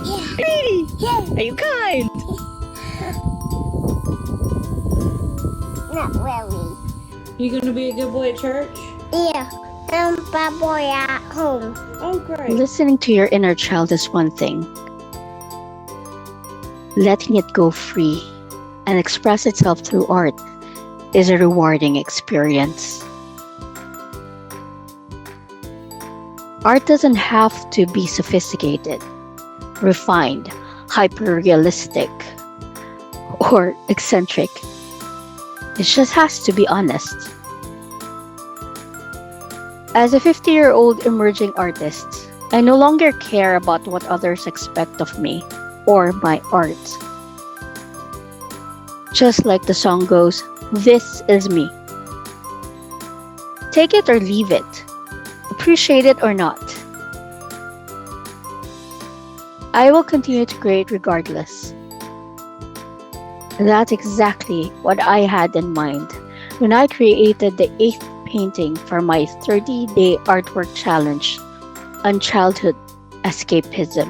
Yeah. Really? Yeah. Are you kind? Not really. You gonna be a good boy at church? Yeah. I'm a bad boy at home. Oh, great. Listening to your inner child is one thing. Letting it go free and express itself through art is a rewarding experience. Art doesn't have to be sophisticated, refined, hyper realistic, or eccentric. It just has to be honest. As a 50-year-old emerging artist, I no longer care about what others expect of me or my art. Just like the song goes, this is me. Take it or leave it. Appreciate it or not. I will continue to create regardless. That's exactly what I had in mind when I created the 8th painting for my 30-day artwork challenge on childhood escapism.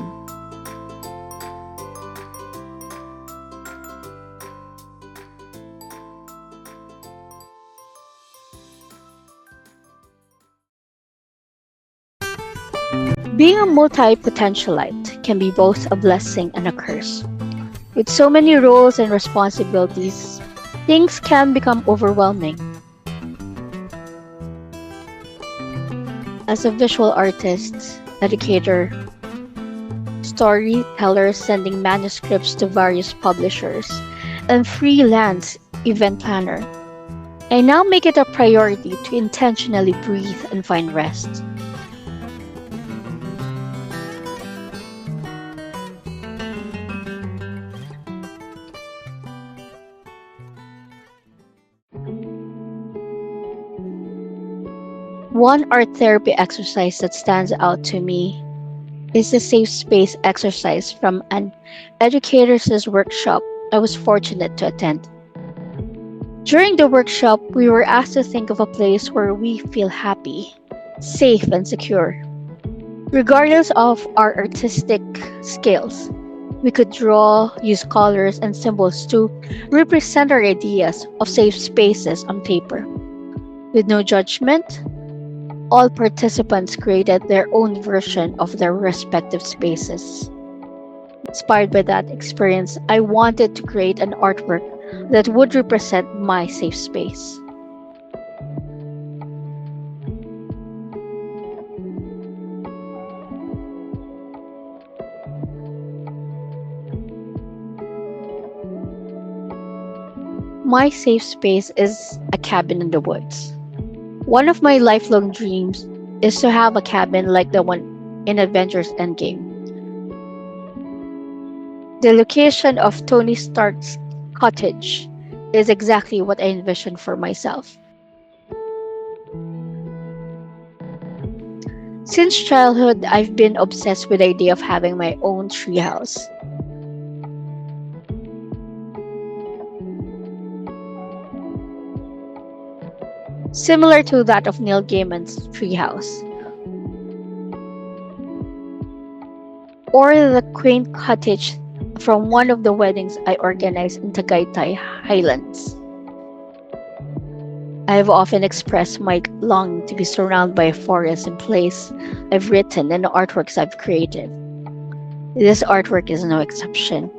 Being a multi-potentialite can be both a blessing and a curse. With so many roles and responsibilities, things can become overwhelming. As a visual artist, educator, storyteller sending manuscripts to various publishers, and freelance event planner, I now make it a priority to intentionally breathe and find rest. One art therapy exercise that stands out to me is the safe space exercise from an educator's workshop I was fortunate to attend. During the workshop, we were asked to think of a place where we feel happy, safe, and secure. Regardless of our artistic skills, we could draw, use colors and symbols to represent our ideas of safe spaces on paper. With no judgment, all participants created their own version of their respective spaces. Inspired by that experience, I wanted to create an artwork that would represent my safe space. My safe space is a cabin in the woods. One of my lifelong dreams is to have a cabin like the one in Avengers Endgame. The location of Tony Stark's cottage is exactly what I envisioned for myself. Since childhood, I've been obsessed with the idea of having my own treehouse. Similar to that of Neil Gaiman's treehouse, or the quaint cottage from one of the weddings I organized in Tagaytay Highlands. I have often expressed my longing to be surrounded by a forest and place I've written and the artworks I've created. This artwork is no exception.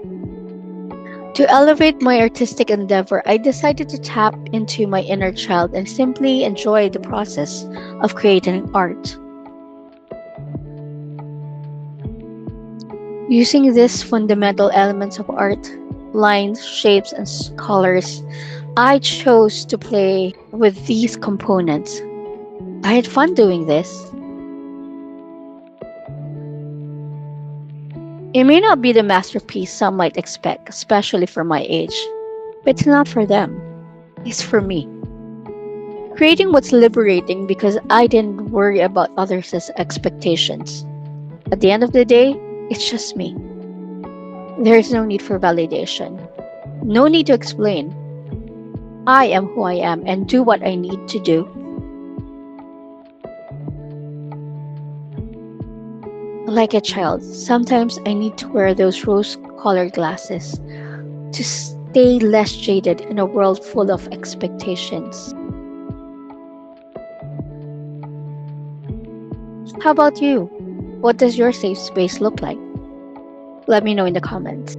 To elevate my artistic endeavor, I decided to tap into my inner child and simply enjoy the process of creating art. Using these fundamental elements of art, lines, shapes, and colors, I chose to play with these components. I had fun doing this. It may not be the masterpiece some might expect, especially for my age, but it's not for them. It's for me. Creating what's liberating because I didn't worry about others' expectations. At the end of the day, it's just me. There is no need for validation. No need to explain. I am who I am and do what I need to do. Like a child, sometimes I need to wear those rose colored glasses to stay less jaded in a world full of expectations. How about you? What does your safe space look like? Let me know in the comments.